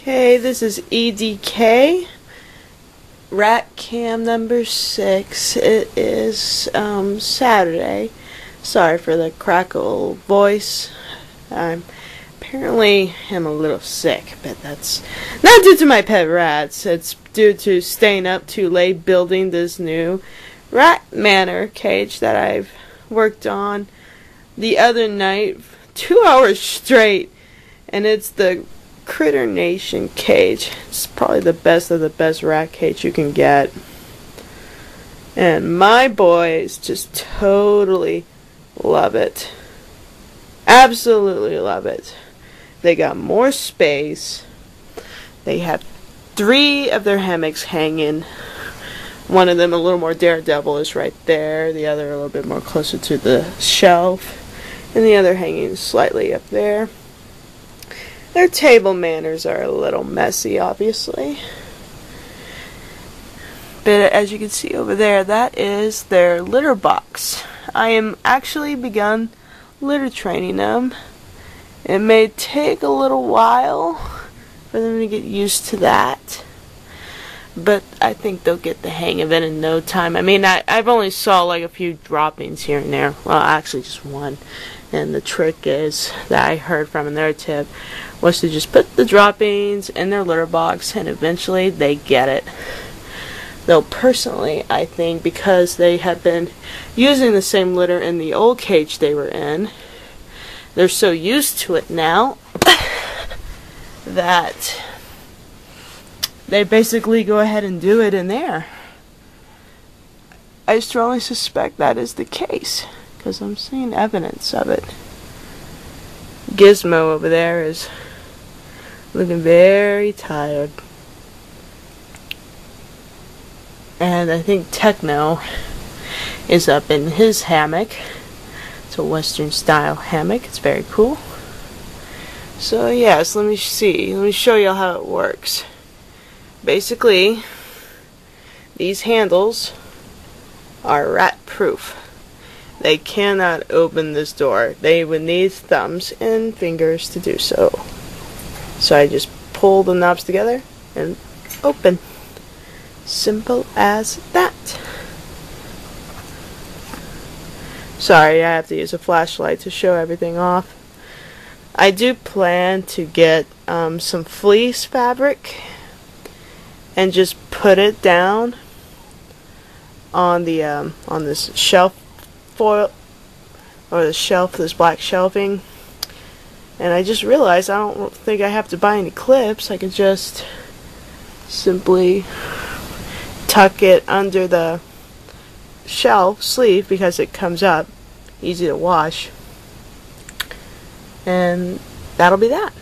Okay, this is EDK, rat cam number 6. It is Saturday. Sorry for the crackle voice. I'm apparently am a little sick, but that's not due to my pet rats. It's due to staying up too late building this new rat manor cage that I've worked on the other night, 2 hours straight, and it's the Critter Nation cage. It's probably the best of the best rat cage you can get. And my boys just totally love it. Absolutely love it. They got more space. They have 3 of their hammocks hanging. One of them a little more daredevil is right there. The other a little bit more closer to the shelf. And the other hanging slightly up there. Their table manners are a little messy, obviously. But as you can see over there, that is their litter box. I am actually begun litter training them. It may take a little while for them to get used to that, but I think they'll get the hang of it in no time. I mean, I've only saw like a few droppings here and there. Well, actually just one. And the trick is, that I heard from in their tip, was to just put the droppings in their litter box and eventually they get it. Though personally, I think because they have been using the same litter in the old cage they were in, they're so used to it now that they basically go ahead and do it in there. I strongly suspect that is the case, because I'm seeing evidence of it. Gizmo over there is looking very tired. And I think Techno is up in his hammock. It's a Western style hammock. It's very cool. So yes, let me see. Let me show you how it works. Basically, these handles are rat proof. They cannot open this door. They would need thumbs and fingers to do so. So I just pull the knobs together and open. Simple as that. Sorry, I have to use a flashlight to show everything off. I do plan to get some fleece fabric and just put it down on the on this shelf foil, or the shelf, this black shelving. And I just realized I don't think I have to buy any clips. I can just simply tuck it under the shelf sleeve because it comes up easy to wash, and that'll be that.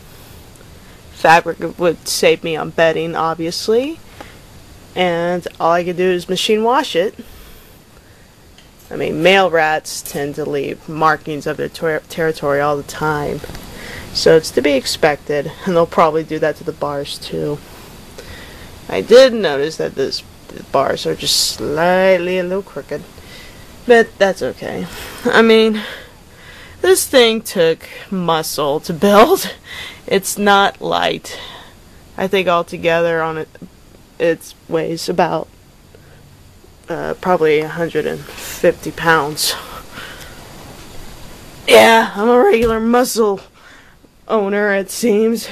Fabric would save me on bedding, obviously, and all I can do is machine wash it. I mean, male rats tend to leave markings of their territory all the time, so it's to be expected, and they'll probably do that to the bars too. I did notice that the bars are just slightly a little crooked, but that's okay. I mean, this thing took muscle to build. It's not light. I think altogether on it weighs about probably 150 pounds. Yeah, I'm a regular muscle owner, it seems.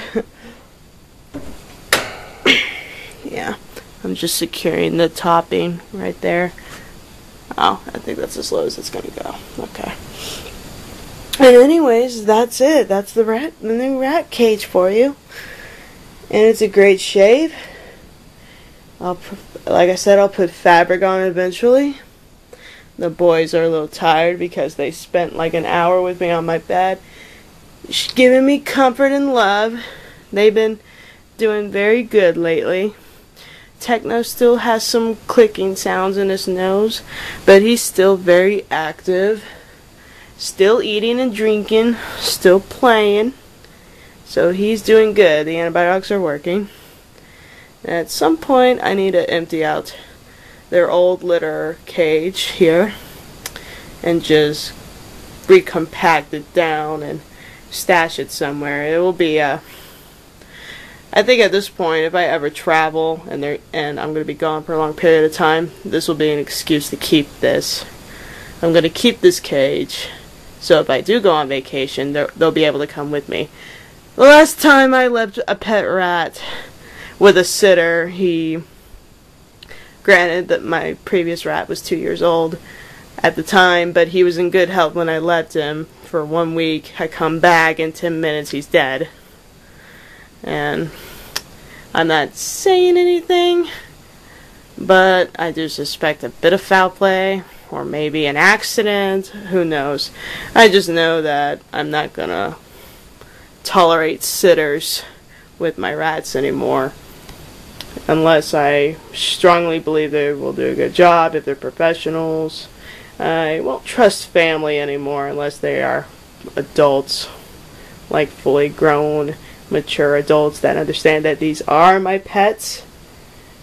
Yeah, I'm just securing the topping right there. Oh, I think that's as low as it's gonna go. Okay. And anyways, that's it. That's the new rat cage for you. And it's a great shape. Like I said, I'll put fabric on it eventually. The boys are a little tired because they spent like an hour with me on my bed, giving me comfort and love. They've been doing very good lately. Techno still has some clicking sounds in his nose, but he's still very active. Still eating and drinking, still playing. So he's doing good. The antibiotics are working. At some point, I need to empty out their old litter cage here and just recompact it down and stash it somewhere. It will be I think at this point, if I ever travel and I'm going to be gone for a long period of time, this will be an excuse to keep this. I'm going to keep this cage, so if I do go on vacation, they'll be able to come with me. The last time I left a pet rat with a sitter, granted that my previous rat was 2 years old at the time, but he was in good health when I left him for 1 week. I come back, in 10 minutes he's dead. And I'm not saying anything, but I do suspect a bit of foul play, or maybe an accident, who knows. I just know that I'm not gonna tolerate sitters with my rats anymore, unless I strongly believe they will do a good job, if they're professionals. I won't trust family anymore unless they are adults, like fully grown, mature adults that understand that these are my pets.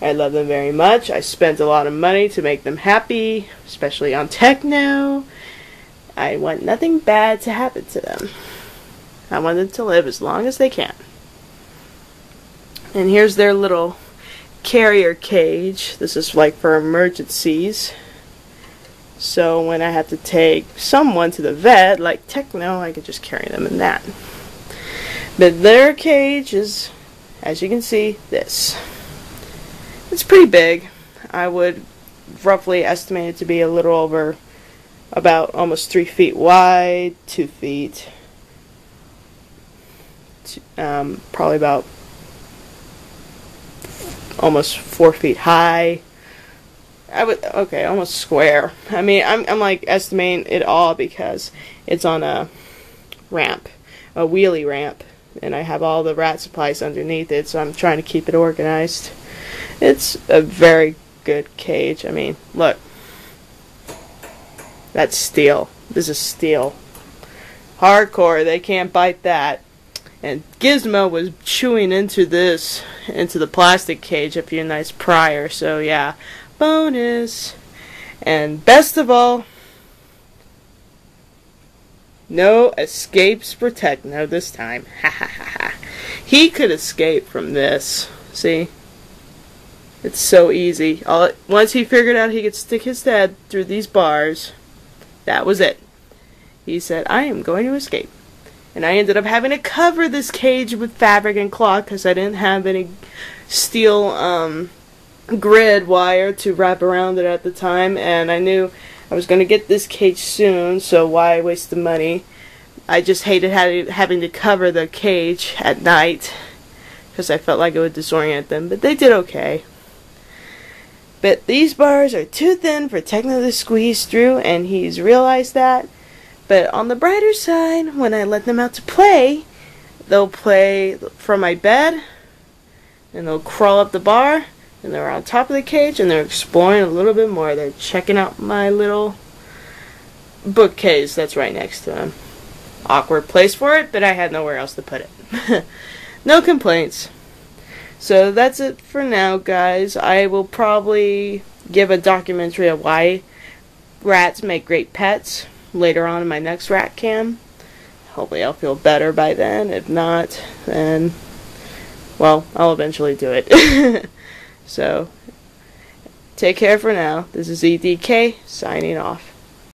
I love them very much. I spent a lot of money to make them happy, especially on Techno. I want nothing bad to happen to them. I want them to live as long as they can. And here's their little carrier cage. This is like for emergencies. So when I have to take someone to the vet, like Techno, I could just carry them in that. But their cage is, as you can see, this. It's pretty big. I would roughly estimate it to be a little over, about almost 3 feet wide, 2 feet, probably about almost 4 feet high. Okay, almost square. I mean, I'm like estimating it all because it's on a ramp, a wheelie ramp. And I have all the rat supplies underneath it, so I'm trying to keep it organized. It's a very good cage. I mean, look. That's steel. This is steel. Hardcore, they can't bite that. And Gizmo was chewing into the plastic cage a few nights prior, so yeah. Bonus. And best of all, no escapes for Techno this time. Ha ha ha ha. He could escape from this. See? It's so easy. Once he figured out he could stick his head through these bars, that was it. He said, I am going to escape. And I ended up having to cover this cage with fabric and cloth because I didn't have any steel grid wire to wrap around it at the time. And I knew I was going to get this cage soon, so why waste the money? I just hated having to cover the cage at night because I felt like it would disorient them, but they did okay. But these bars are too thin for Techno to squeeze through, and he's realized that. But on the brighter side, when I let them out to play, they'll play from my bed, and they'll crawl up the bar, and they're on top of the cage, and they're exploring a little bit more. They're checking out my little bookcase that's right next to them. Awkward place for it, but I had nowhere else to put it. No complaints. So that's it for now, guys. I will probably give a documentary of why rats make great pets later on in my next rat cam. Hopefully I'll feel better by then. If not, then, well, I'll eventually do it. So, take care for now. This is EDK, signing off.